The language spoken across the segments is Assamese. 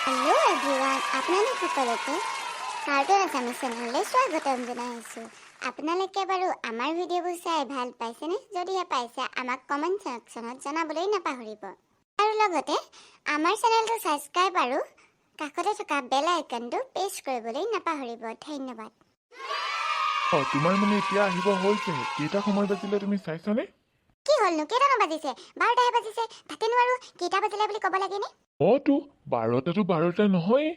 হেল্ল' এভৰিৱান, আপোনালোক সকলোকে কাৰ্টুন আছামিজ চেনেললৈ স্বাগতম জনাইছোঁ। আপোনালোকে বাৰু আমাৰ ভিডিঅ'বোৰ চাই ভাল পাইছেনে? যদিহে পাইছে আমাক কমেণ্ট ছেকশ্যনত জনাবলৈ নাপাহৰিব। আৰু লগতে আমাৰ চেনেলটো ছাবস্ক্ৰাইব আৰু কাষতে থকা বেল আইকনটো প্ৰেছ কৰিবলৈ নাপাহৰিব। ধন্যবাদ। তোমাৰ মানে এতিয়া আহিব হৈছে। কেইটা সময় বাজিলে তুমি চাইছানে? কি হ'লনো? কেইটানো বাজিছে? 12টাহে বাজিছে। তাতেনো আৰু কেইটা বাজিলে বুলি ক'ব লাগেনে? তো 12টাতো 12টা নহয়।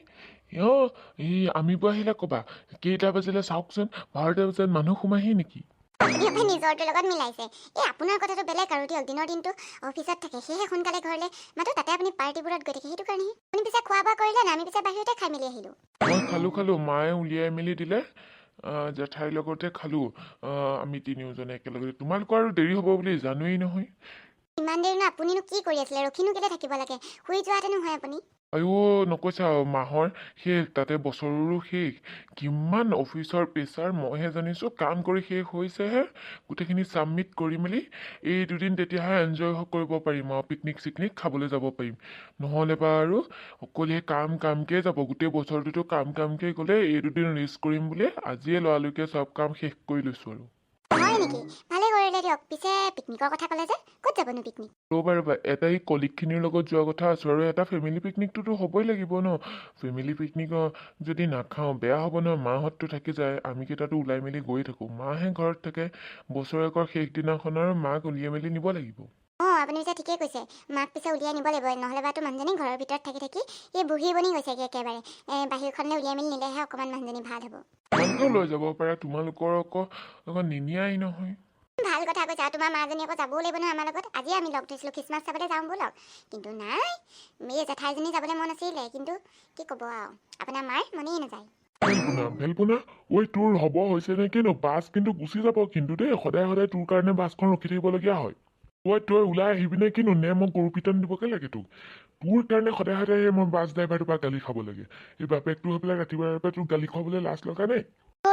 আমি আহিলে ক'বা কেইটা বাজিলে চাওকচোন। 12টা বজাত মানুহ সোমাহি নেকি? আপুনি নিজৰটোৰ লগত মিলাইছে। আপোনাৰ কথাটো বেলেগ আৰু দিয়ক। দিনৰ দিনটো অফিচত থাকে, সেয়েহে সোনকালে ঘৰলৈ মাতো। তাতে আপুনি পাৰ্টিবোৰত গৈ থাকে, সেইটো কাৰণেহে। আপুনি পিছে খোৱা বোৱা কৰিলে না? আমি পিছে বাহিৰতে খাই মেলি আহিলোঁ। মই খালোঁ। মায়ে উলিয়াই মেলি দিলে, জেঠাইৰ লগতে খালোঁ। আমি তিনিওজনে একেলগে। তোমালোকৰ আৰু দেৰি হ'ব বুলি জানোৱেই নহয়। ইমান দেৰি আপুনিনো কি কৰি আছিলে? ৰখিনো কেলে থাকিব লাগে? শুই যোৱাহেঁতেনো হয় আপুনি। নকৈছা মাহৰ শেষ, তাতে বছৰৰো শেষ। কিমান অফিচৰ প্ৰেছাৰ মইহে জানিছোঁ। কাম কৰি শেষ হৈছেহে, গোটেইখিনি ছাবমিট কৰি মেলি এই দুদিন তেতিয়াহে এনজয় কৰিব পাৰিম আৰু পিকনিক চিকনিক খাবলৈ যাব পাৰিম। নহ'লে বা আৰু অকলে কামকৈ যাব। গোটেই বছৰটোতো কামকৈ গ'লে এই দুদিন ৰেষ্ট কৰিম বুলি আজিয়ে লৰালৰিকৈ চব কাম শেষ কৰি লৈছোঁ আৰু। হয় নেকি? ভালে কৰিলে দিয়ক। পিছে পিকনিকৰ কথা ক'লে যে, ক'ত যাবনো পিকনিক? ৰ'বা, এটা এই কলিগখিনিৰ লগত যোৱা কথা আছোঁ আৰু এটা ফেমিলি পিকনিকটোতো হ'বই লাগিব ন। ফেমিলি পিকনিক যদি নাখাওঁ বেয়া হ'ব ন। মাহঁততো থাকি যায়, আমি কেইটাতো ওলাই মেলি গৈ থাকোঁ। মাহে ঘৰত থাকে। বছৰেকৰ শেষ দিনাখন আৰু মাক উলিয়াই মেলি নিব লাগিব। আপুনি পিছে ঠিকেই কৈছে। মাক পিছে উলিয়াই নিব লাগিব, নহ'লে বাতো মানুহজনী ঘৰৰ ভিতৰত থাকি এই বুঢ়ী বনি গৈছেগৈ একেবাৰে। বাহিৰখনলৈ উলিয়াই মেলি নিলেহে অকণমান মানুহজনী ভাল হ'ব। তোমালোকেও লৈ যাব পাৰা, তোমালোকৰ আকৌ নিনিয়াই নহয়। ভাল কথা কৈছা। তোমাৰ মাজনী আকৌ যাবও লাগিব নহয় আমাৰ লগত। আজি আমি লগ ধৰিছিলোঁ খ্ৰীষ্টমাছ চাবলৈ যাওঁ ব'লক, কিন্তু নাই। এই জেঠাইজনী যাবলৈ মন আছিলে, কিন্তু কি ক'ব আৰু, আপোনাৰ মাৰ মনেই নাযায়। ভেলপোনা, তোৰ হ'ব হৈছে নে কিনো? বাছ কিন্তু গুচি যাব কিন্তু দেই। সদায় তোৰ কাৰণে বাছখন ৰখি থাকিবলগীয়া হয়। তই ওলাই আহিবি নে কিনো? নে মই গৰু পিটন দিবগে লাগে তোক? তোৰ কাৰণে সদায় মই বাছ ড্ৰাইভাৰটোৰ পৰা গালি খাব লাগে। এই বাপেকটো হৈ পেলাই ৰাতিপুৱা তোৰ গালি খুৱাবলৈ লাজ লগা নাই?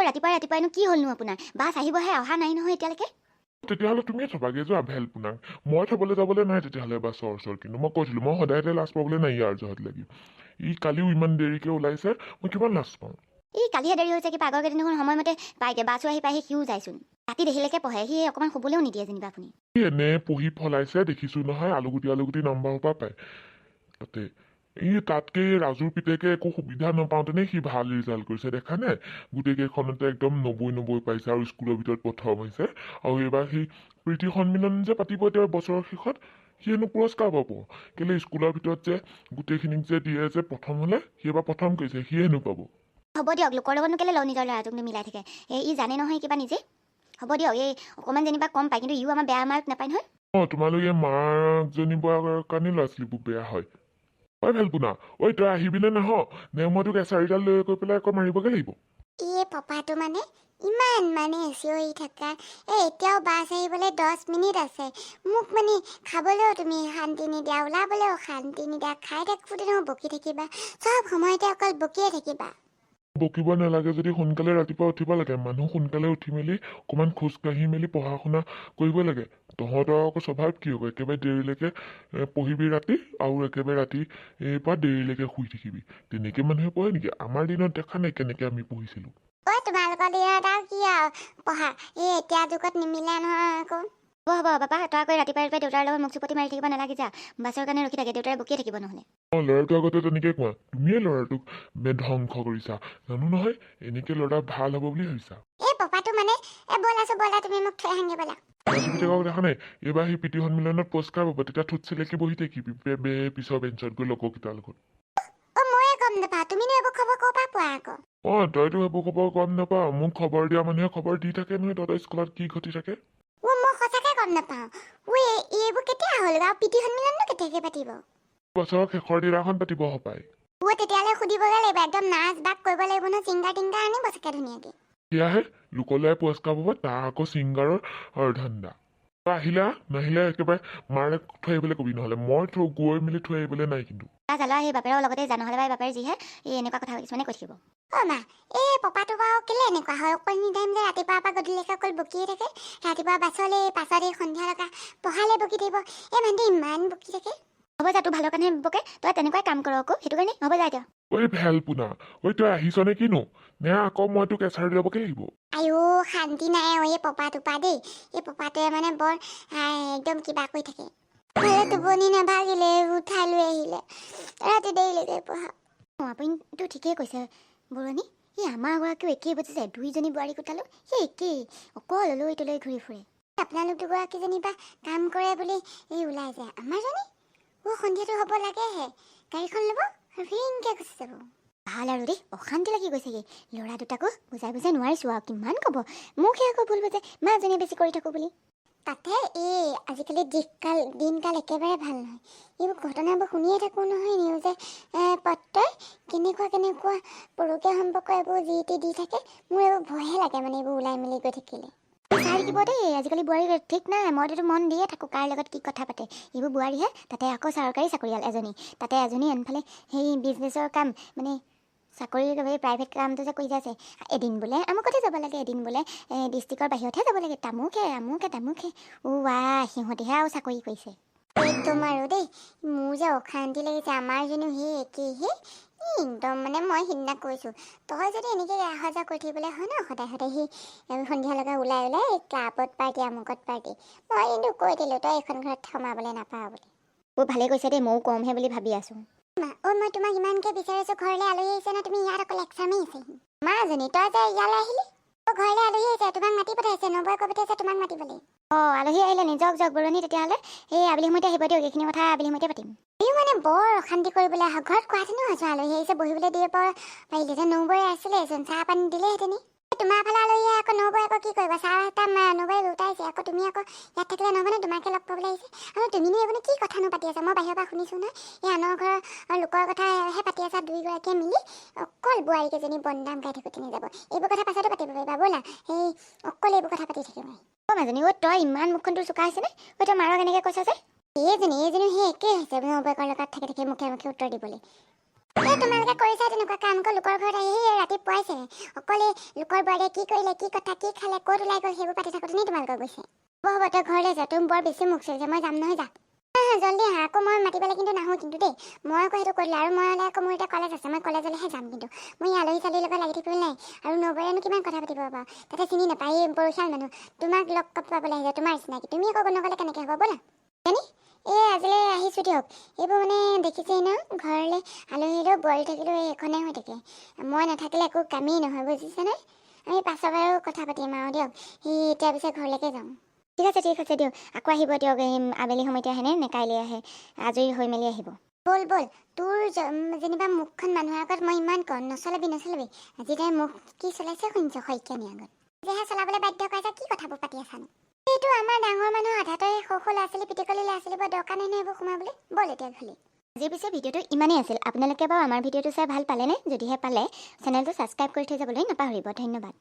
ৰাতিপুৱাইনো কি হ'লনো আপোনাৰ? বাছ আহিবহে, অহা নাই নহয় এতিয়ালৈকে। তেতিয়াহ'লে তুমিয়ে থবাগে যোৱা ভেলপোনাক। মই থবলৈ যাবলৈ নাই তেতিয়াহ'লে বাছৰ ওচৰত। কিন্তু মই কৈছিলোঁ মই সদায়তে লাজ পাবলৈ নাই ইয়াৰ জহত লাগি। কালিও ইমান দেৰিকৈ ওলাইছে, মই কিমান লাজ পাওঁ। কালিহে দেৰি হৈছে, কিবা আগৰ কেইদিন দেখোন সময়মতে পাইগে। বাছো আহি পাইহি, সিও যায়চোন। ৰাতি দেখিলেকে পঢ়ে, সি অকণমান শুবলৈও নিদিয়ে যেনিবা আপুনি। এনে পঢ়ি ফলাইছে দেখিছোঁ নহয়। আলুগুটি নম্বৰৰ পৰা পায় তাতে। তাতকে ৰাজুৰ পিতেকে একো সুবিধা নাপাওঁতেনে সি ভাল ৰিজাল্ট কৰিছে, দেখা নাই? গোটেই কেইখনতে একদম 90 পাইছে আৰু স্কুলৰ ভিতৰত প্ৰথম হৈছে। আৰু এইবাৰ সি প্ৰীতি সন্মিলন যে পাতিব এতিয়া বছৰৰ শেষত, সি হেনো পুৰস্কাৰ পাব। কেলে স্কুলৰ ভিতৰত যে গোটেইখিনিক যে দিয়ে যে প্ৰথম হ'লে, সি এবাৰ প্ৰথম কৰিছে, সি হেনো পাব। হ'ব দিয়ক, লোকৰ লগতনো কেলে নিজৰ ল'ৰাটোক মিলাই থাকে? ই জানে নহয় কিবা নিজে। হ'ব দিয়ক, অকণমান যেনিবা কম পায়, কিন্তু ইও আমাৰ বেয়া মাৰ্ক নাপায় নহয়। তোমালোকে মাকজনী বোৱাৰ কাৰণে ল'ৰা ছোৱালীবোৰ বেয়া হয়। ভেলপোনা, তই আহিবিনে নাহ? নে মই তোক এচাৰিডাল লৈ গৈ পেলাই আকৌ মাৰিবগে লাগিব? পপাটো মানে ইমান চিঞৰি থাকা। এতিয়াও বাছ আহিবলৈ 10 মিনিট আছে। মোক খাবলৈও তুমি শান্তি নিদিয়া, ওলাবলৈও শান্তি নিদিয়া। খাই থাকোঁতেনো বকি থাকিবা, চব সময়তে অকল বকিয়ে থাকিবা। বকিব নালাগে যদি সোনকালে ৰাতিপুৱা উঠিব লাগে। মানুহ সোনকালে উঠি মেলি অকণমান খোজকাঢ়ি মেলি পঢ়া শুনা কৰিব লাগে। তহঁতৰ আকৌ স্বভাৱ কি হ'ব? একেবাৰে দেৰিলৈকে পঢ়িবি ৰাতি, আৰু একেবাৰে ৰাতি পৰা দেৰিলৈকে শুই থাকিবি। তেনেকে মানুহে পঢ়ে নেকি? আমাৰ দিনত দেখা নাই কেনেকে আমি পঢ়িছিলোঁ। তোমালোকৰ দিনত আৰু কি আৰু পঢ়া, এতিয়া যুগত নিমিলে নহয় আকৌ। হ'ব পাপা, তই আকৌ ৰাতিপুৱাই দেউতাৰ লগত মুখ চুপতি মাৰি থাকিব নালাগে। যা, বাছৰ কাৰণে ৰখি থাকে, দেউতাই বকিয়ে থাকিব নহ'লে। ল'ৰাটোৰ আগতে তেনেকে কোৱা? তুমিয়ে ল'ৰাটোক ধ্বংস কৰিছা, জানো নহয়। এনেকে ল'ৰা ভাল হ'ব বুলি ভাবিছা? পপাটো ব'লা তুমি মোক থৈ আহাংগে ব'লা। ৰাজু পিতেকক দেখা নাই? এইবাৰ সেই প্ৰীতি সন্মিলনত পুৰস্কাৰ পাব। তেতিয়া ঠোঁট চেলেকি বহি থাকিবি পিছৰ বেঞ্চত গৈ লগৰকেইটাৰ লগত। ময়ে গম নাপাওঁ, তুমিনো এইবোৰ খবৰ ক'ৰ পৰা পোৱা আকৌ? তইতো সেইবোৰ খবৰ গম নাপাৱ। মোক খবৰ দিয়া মানুহে খবৰ দি থাকে নহয় তহঁতৰ স্কুলত কি ঘটি থাকে। মই সঁচাকে গম নাপাওঁ। এইবোৰ কেতিয়া হ'ল আৰু প্ৰীতি সন্মিলননো কেতিয়াকে পাতিব? বছৰৰ শেষৰ দিনাখন পাতিব হপায়। তেতিয়াহ'লে সুধিবগৈ লাগিব, একদম নাচ বাগ কৰিব লাগিব নহয়। ছিংগাৰ টিংগাৰ আনিব চাগে ধুনীয়াকে। সেয়াহে লোকলৈ পুৰস্কাৰ পাব, তাৰ আকৌ ছিংগাৰৰ ধান্দা। আহিলা নাহিলে একেবাৰে মাৰে থৈ আহিবলৈ কবি, নহ'লে মই গৈ মেলি থৈ আহিবলৈ নাই কিন্তু। সেই বাপেৰৰ লগতে যা, নহ'লে বাপেৰে যিহে এনেকুৱা কথা কিছুমানে কৈ থাকিব। মা, পপাটো বাৰু কেলে এনেকুৱা হয়? অকণি টাইম যে ৰাতিপুৱাৰ পৰা গধূলিলৈকে অকল বকিয়ে থাকে। ৰাতিপুৱা বাছলৈ, পাছত সন্ধিয়া লগা পঢ়ালে বকি থাকিব। মানুহটো ইমান বকি থাকে। হ'ব যা, তোৰ ভালৰ কাৰণে বকে, তই তেনেকুৱাই কাম কৰ আকৌ, সেইটো কাৰণে হ'ব যা এতিয়া। ঐ ভেলপোনা, ঐ তই আহিছ নে কিনো? নে আকৌ মই তোক এচাৰি দিয়াবকে লাগিব? আইও শান্তি নাই এই পপা টোপা দেই। এই পপাটোৱে মানে বৰ একদম কিবা কৰি থাকে। টোপনি নাভাগিলে উঠাই লৈ আহিলে, ৰাতি দেৰিলৈকে পঢ়া। আপুনিতো ঠিকেই কৈছে বৰণী, এই আমাৰ গৰাকীও একেই বুজিছে, দুইজনী বোৱাৰী গোটালো সেই একেই, অকল লৈ তলৈ ঘূৰি ফুৰে। আপোনালোক দুগৰাকী যেনিবা কাম কৰে বুলি এই ওলাই যায়, আমাৰজনী সন্ধিয়াটো হ'ব লাগেহে, গাড়ীখন ল'ব আৰু ফিৰিংকৈ গুচি যাব। ভাল আৰু দেই, অশান্তি লাগি গৈছেগৈ। ল'ৰা দুটাকো বুজাই নোৱাৰিছোঁ আৰু কিমান ক'ব, মোক সেই আকৌ ভুল বুজে মাজনীয়ে বেছি কৰি থাকোঁ বুলি। তাতে এই আজিকালি দিনকাল একেবাৰে ভাল নহয়। এইবোৰ ঘটনাবোৰ শুনিয়ে থাকোঁ নহয়, নিউজে পত্ৰই কেনেকুৱা পৰকীয়া সম্পৰ্ক এইবোৰ যি টি দি থাকে। মোৰ এইবোৰ ভয়হে লাগে মানে, এইবোৰ ওলাই মেলি গৈ থাকিলে। চাই থাকিব দেই, আজিকালি বোৱাৰী ঠিক নাই, মইতো মন দিয়ে থাকোঁ কাৰ লগত কি কথা পাতে। এইবোৰ বোৱাৰীহে, তাতে আকৌ চৰকাৰী চাকৰিয়াল এজনী, তাতে এজনী আনফালে সেই বিজনেছৰ কাম মানে চাকৰি প্ৰাইভেট কামটো যে কৰি যাইছে। এদিন বোলে আমুকতে যাব লাগে, এদিন বোলে ডিষ্ট্ৰিক্টৰ বাহিৰতহে যাব লাগে, তামুকে সিহঁতিহে আৰু চাকৰি কৰিছে। একদম আৰু দেই, মোৰ যে অশান্তি লাগিছে। আমাৰজনীও সেই একেইহে একদম মানে, মই সিদিনা কৈছোঁ তই যদি এনেকৈ অহা যোৱা কৰি থাকিবলৈ হয় ন, সদায় সি সন্ধিয়ালৈকে ওলাই ক্লাবত পাৰ্টি আমুকত পাৰ্টি, মই কিন্তু কৈ দিলোঁ তই এইখন ঘৰত সোমাবলৈ নাপাওঁ বুলি। বহুত ভালেই কৈছে দেই, ময়ো কমহে বুলি ভাবি আছোঁ। মই তোমাক ইমানকৈ বিচাৰিছোঁ, ঘৰলৈ আলহী আহিছে ন, তুমি ইয়াত অকল এক্সামেই আছেহি। মাজনী তই যে ইয়ালৈ আহিলি, ঘৰলৈ আলহী আহিছে, তোমাক মাতি পঠাইছে, নবয়ে কৈ পঠাইছে তোমাক মাতিবলৈ। আলহী আহিলে নিজক বৰণী, তেতিয়াহ'লে এই আবেলি সময়তে আহিব দিয়ক, এইখিনি কথা আবেলি সময়তে পাতিম। এই মানে বৰ অশান্তি কৰিবলৈ আহক, ঘৰত কোৱাহেঁতেনো আছোঁ আলহী আহিছে বহিবলৈ দিব পাৰিলে যে, নবয়ে আছিলেচোন চাহ পানী দিলেহেঁতেনি। তোমাৰ ফালে আলহী আকৌ নবয়ে আকৌ কি কৰিব, চাহ তাহ নবয়ে গোটাইছে, আকৌ তুমি আকৌ ইয়াত থাকিলে নহ'ব নে, তোমাকে লগ পাবলৈ আহিছে। আৰু তুমিনো এইবোৰ কি কথানো পাতি আছা, মই বাহিৰৰ পৰা শুনিছোঁ নহয়, এই আনৰ ঘৰৰ লোকৰ কথাহে পাতি আছা দুয়োগৰাকীয়ে মিলি, অকল বোৱাৰীকেইজনী বদনাম গাই থাকোঁ তিনি যাব। এইবোৰ কথা পাছতো পাতিব পাৰিবা, ব'লা সেই অকল এইবোৰ কথা পাতি থাকিম। মাজনী তই ইমান মুখখন তোৰ চোকা হৈছেনে? তই মাৰক এনেকৈ কৈছ যে। এইজনী সেই একেই হৈছে, নবয়েকৰ লগত থাকি মুখে উত্তৰ দিবলৈ। তোমালোকে কৰিছা তেনেকুৱা কাম, আকৌ লোকৰ ঘৰত আহি ৰাতিপুৱাইছে, অকল এই লোকৰ বোৱাৰীয়ে কি কৰিলে, কি কথা, কি খালে, ক'ত ওলাই গ'ল, সেইবোৰ পাতি থাকোঁতে তোমালোকৰ গৈছে। হ'ব তই ঘৰলৈ যা, তুমি বৰ বেছি মুখ চলিছে, মই যাম নহয়, যা জল্দি আহা। আকৌ মই মাতিবলৈ কিন্তু নাহোঁ কিন্তু দেই, মই আকৌ সেইটো কৰিলোঁ। আৰু মই আকৌ মোৰ এতিয়া কলেজ আছে, মই কলেজলৈহে যাম, কিন্তু মই আলহী চালহীৰ লগত লাগি থাকিবলৈ নাই। আৰু নবয়েনো কিমান কথা পাতিব পাৰোঁ, তাতে চিনি নাপায়, এই বৰশাল মানুহ তোমাক লগ পাবলৈ আহিছে, তোমাৰ চিনাকি, তুমি আকৌ নগ'লে কেনেকৈ হ'ব, ব'লা জানি। আজিলৈ আহিছোঁ দিয়ক। এইবোৰ মানে দেখিছেই ন, ঘৰলৈ আলহী আহিলেও বোৱাৰী থাকিলেও এইখনেই হৈ থাকে, মই নাথাকিলে একো কামেই নহয়, বুজিছেনে? আমি পাছৰ বাৰো কথা পাতিম আৰু দিয়ক, এতিয়া পিছে ঘৰলৈকে যাওঁ। ঠিক আছে দিয়ক, আকৌ আহিব দিয়ক, আবেলি সময়তে আহেনে নে কাইলৈ আহে, আজৰি হৈ মেলি আহিব। ব'ল তোৰ যেনিবা মুখখন মানুহৰ আগত মই ইমান কওঁ, নচলাবি আজি তাই মুখ কি চলাইছে শুনিছ, শইকীয়ানীৰ আগত যেহে চলাবলৈ বাধ্য কৰাইছে, কি কথাবোৰ পাতি আছানো? এইটো আমাৰ ডাঙৰ মানুহ আধা, তই সৰু ল'ৰা ছোৱালী পিটিকলি ল'ৰা ছোৱালীবোৰ দৰকাৰ নাই নহয় এইবোৰ সোমাবলৈ, ব'ল এতিয়া ঘৰলৈ। আজিৰ পিছে ভিডিঅ'টো ইমানেই আছিল। আপোনালোকে বাৰু আমাৰ ভিডিঅ'টো চাই ভাল পালেনে? যদিহে পালে চেনেলটো ছাবস্ক্ৰাইব কৰি থৈ যাবলৈ নাপাহৰিব। ধন্যবাদ।